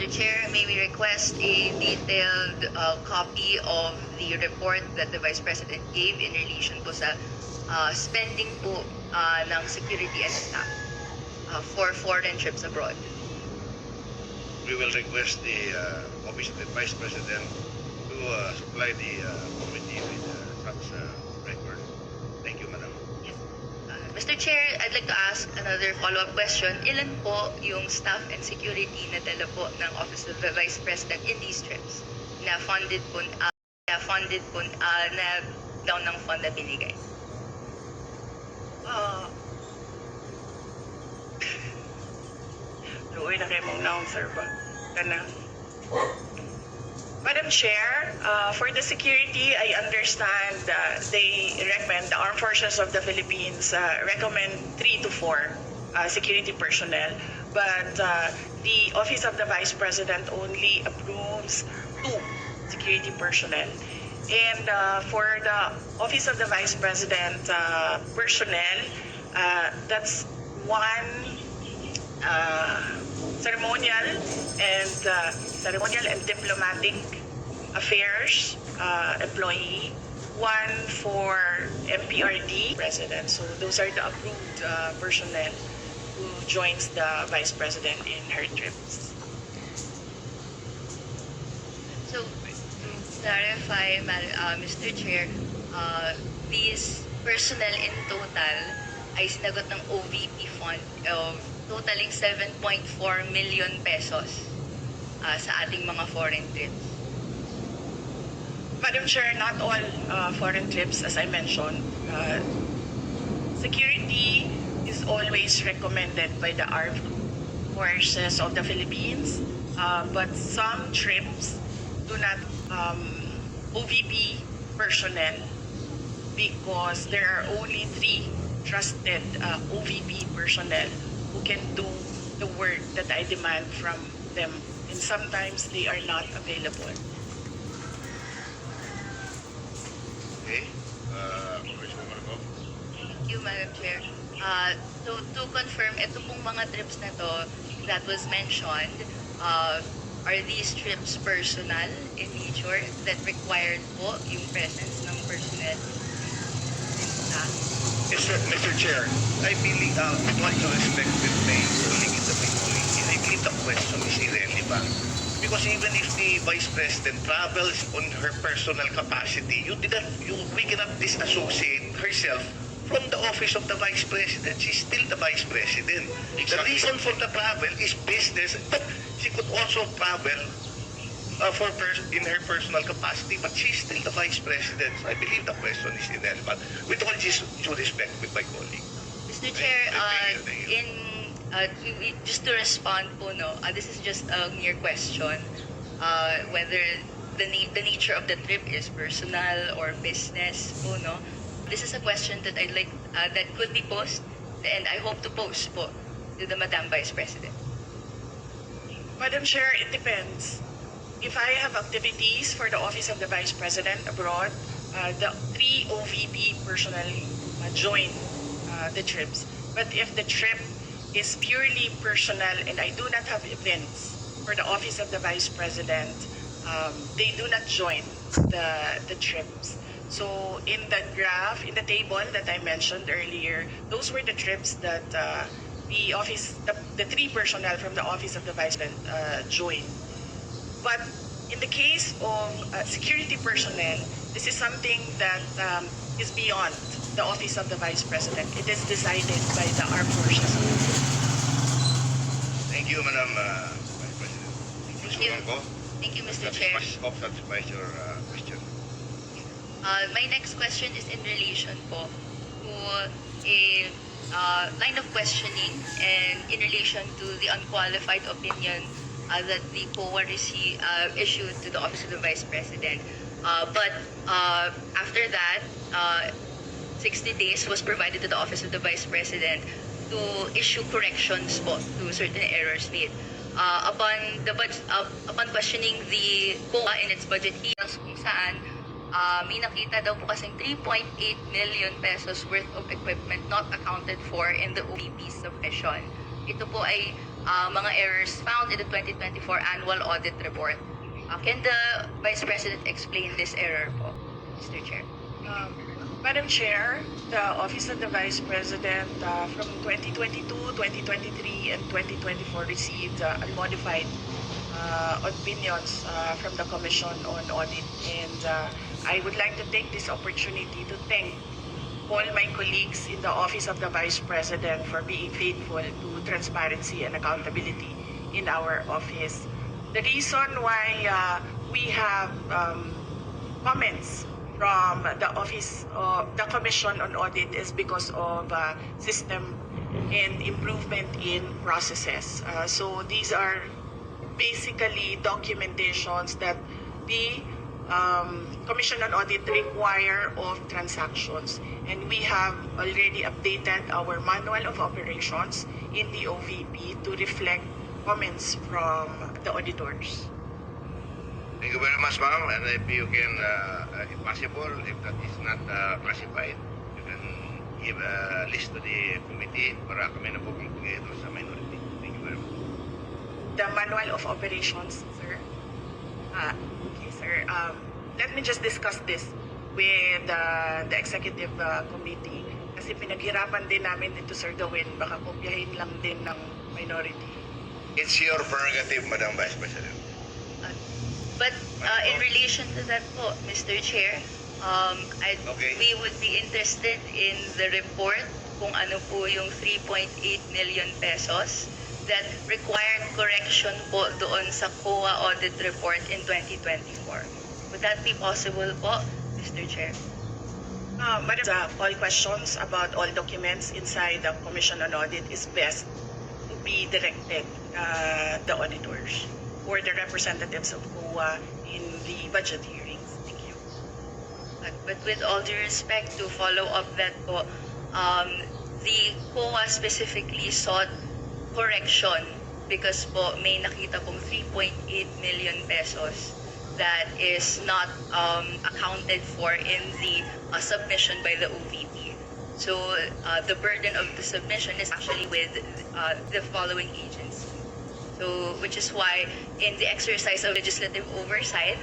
Mr. Chair, may we request a detailed copy of the report that the Vice President gave in relation po sa spending po ng security and staff for foreign trips abroad. We will request the Office of the Vice President to supply the committee with such record. Thank you, Madam. Yes. Mr. Chair, I'd like to ask another follow-up question. Ilan po yung staff and security na dala po ng Office of the Vice President in these trips na funded po na down ng fund na binigay? Luoy na kayo mong naong, sir, ba? Kana. Madam Chair, for the security, I understand they recommend, the Armed Forces of the Philippines recommend 3 to 4 security personnel, but the Office of the Vice President only approves 2 security personnel. And for the Office of the Vice President personnel, that's 1 ceremonial and diplomatic affairs employee, 1 for MPRD president. So those are the approved personnel who joins the Vice President in her trips. So, to clarify, Mr. Chair, these personnel in total ay sinagot ng OVP fund of totaling 7.4 million pesos sa ating mga foreign trips. Madam Chair, not all foreign trips, as I mentioned. Security is always recommended by the Armed Forces of the Philippines, but some trips do not OVP personnel because there are only 3 trusted OVP personnel who can do the work that I demand from them, and sometimes they are not available. Okay. Congresswoman Nakaw. Thank you, Madam Chair. So, to confirm, ito pong mga trips na to that was mentioned, are these trips personal in nature that required po yung presence ng personnel and staff? Yes, sir. Mr. Chair, I believe, with all due respect with my colleague in the minority, I believe the question is irrelevant. Because even if the Vice President travels on her personal capacity, we cannot disassociate herself from the office of the Vice President. She's still the Vice President. Exactly. The reason for the travel is business, but she could also travel in her personal capacity, but she's still the Vice President. So I believe the question is irrelevant. With all due respect with my colleague. Mr. Chair, just to respond po, this is just a mere question, whether the nature of the trip is personal or business po, This is a question that I'd like, that could be posed, and I hope to pose po to the Madam Vice President. Madam Chair, it depends. If I have activities for the Office of the Vice President abroad, the 3 OVP personnel join the trips. But if the trip is purely personal and I do not have events for the Office of the Vice President, they do not join the trips. So in the graph, in the table that I mentioned earlier, those were the trips that the 3 personnel from the Office of the Vice President joined. But in the case of security personnel, this is something that is beyond the Office of the Vice President. It is decided by the Armed Forces. Thank you, Madam Vice President. Thank you. Thank you, Mr. Chair. Satisfies your question. My next question is in relation po to a line of questioning and in relation to the unqualified opinion that the COA issued to the Office of the Vice President. But after that, 60 days was provided to the Office of the Vice President to issue corrections po to certain errors made. Upon questioning the COA in its budget hearings kung saan may nakita daw po kasing 3.8 million pesos worth of equipment not accounted for in the OVP submission. Ito po ay mga errors found in the 2024 annual audit report. Can the Vice President explain this error po, Mr. Chair? Madam Chair, the Office of the Vice President from 2022, 2023, and 2024 received unmodified opinions from the Commission on Audit. And I would like to take this opportunity to thank all my colleagues in the Office of the Vice President for being faithful to transparency and accountability in our office. The reason why we have comments from the Office of the Commission on Audit is because of system and improvement in processes. So these are basically documentations that the Commission on Audit require of transactions. And we have already updated our manual of operations in the OVP to reflect comments from the auditors. Thank you very much, ma'am. And if you can, if possible, if that is not classified, you can give a list to the committee para kami na po kung ito sa minority. Thank you very much. The manual of operations, sir. Okay, sir. Let me just discuss this with the executive committee. Kasi pinaghirapan din namin dito, Sir Gawin. Baka kopyahin lang din ng minority. It's your prerogative, Madam Vice President. But in relation to that po, Mr. Chair, Okay. we would be interested in the report kung ano po yung 3.8 million pesos that required correction po doon sa COA audit report in 2024. Would that be possible po, Mr. Chair? Madam, all questions about all documents inside the Commission on Audit is best to be directed the auditors or the representatives of COA in the budget hearings. Thank you. But with all due respect, to follow up that po, the COA specifically sought correction because po may nakita pong 3.8 million pesos that is not accounted for in the submission by the OVP. So the burden of the submission is actually with the following agency. So, which is why in the exercise of legislative oversight,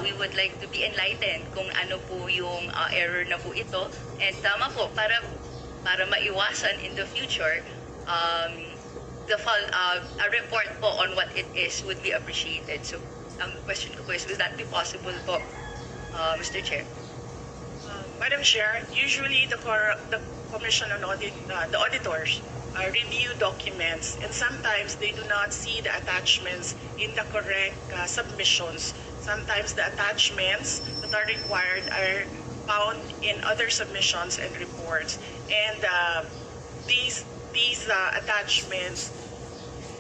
we would like to be enlightened kung ano po yung error na po ito. And tama po, para maiwasan in the future, a report po on what it is would be appreciated. So, ang question ko po is, will that be possible po, Mr. Chair? Madam Chair, usually the Commission on Audit, the auditors review documents, and sometimes they do not see the attachments in the correct submissions. Sometimes the attachments that are required are found in other submissions and reports, and these attachments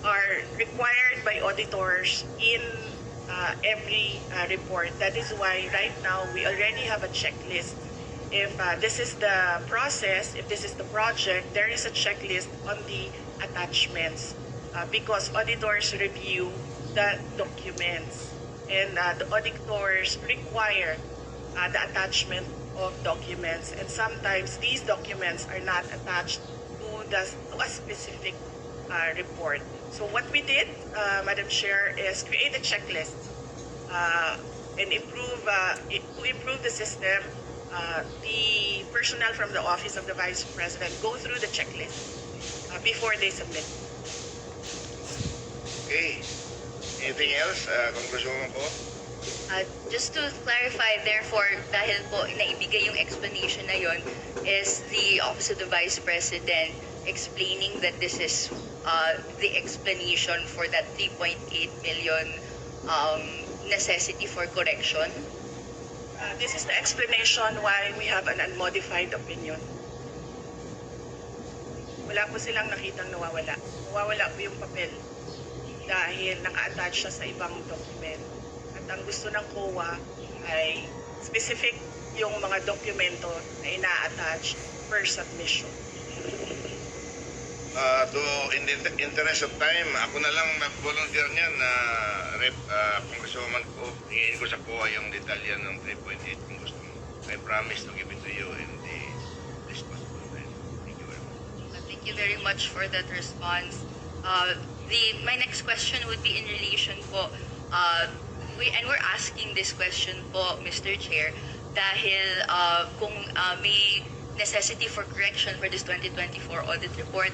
are required by auditors in every report. That is why right now we already have a checklist. If this is the process, if this is the project, there is a checklist on the attachments because auditors review the documents, and the auditors require the attachment of documents, and sometimes these documents are not attached to a specific report. So what we did, Madam Chair, is create a checklist and to improve the system. The personnel from the Office of the Vice President go through the checklist before they submit. Okay. Anything else, Congresswoman po? Just to clarify, therefore, dahil po naibigay yung explanation na yon, is the Office of the Vice President explaining that this is the explanation for that 3.8 million necessity for correction? This is the explanation why we have an unmodified opinion. Wala po silang nakitang nawawala. Nawawala po yung papel dahil naka-attach siya sa ibang document. At ang gusto ng COA ay specific yung mga dokumento na ina-attach per submission. In the interest of time, ako na lang mag-volunteer niyan na Congresswoman ko, hingin ko sa COA yung detalyan ng 3.8 kung gusto mo. I promise to give it to you in the least possible time. Thank you very much. Thank you very much for that response. My next question would be in relation po, we're asking this question po, Mr. Chair, dahil kung may necessity for correction for this 2024 audit report,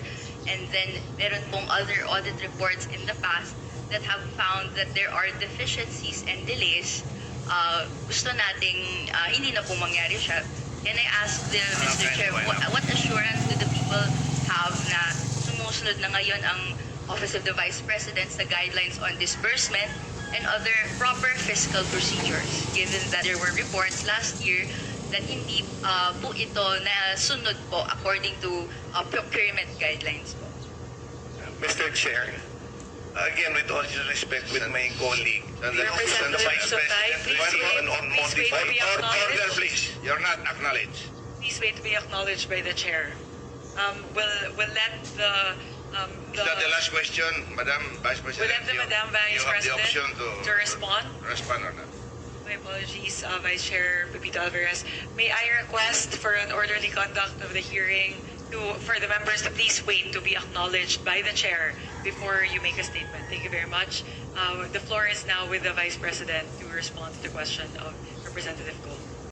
and then meron pong other audit reports in the past that have found that there are deficiencies and delays, gusto nating hindi na po mangyari siya. Can I ask the Mr. Chair, what assurance do the people have na sumusunod na ngayon ang Office of the Vice President sa guidelines on disbursement and other proper fiscal procedures, given that there were reports last year that hindi po ito na sunod po according to procurement guidelines po. Mr. Chair, again, with all due respect with my colleague, the Office of the Vice President, please wait to be acknowledged. Order, please. You're not acknowledged. Please wait to be acknowledged by the chair. We'll let the Is that the last question, Madam Vice President? We'll let the Madam Vice You have the President option to respond. Respond or not? My apologies, Vice Chair Pepito Alvarez. May I request for an orderly conduct of the hearing for the members to please wait to be acknowledged by the chair before you make a statement. Thank you very much. The floor is now with the Vice President to respond to the question of Representative Go.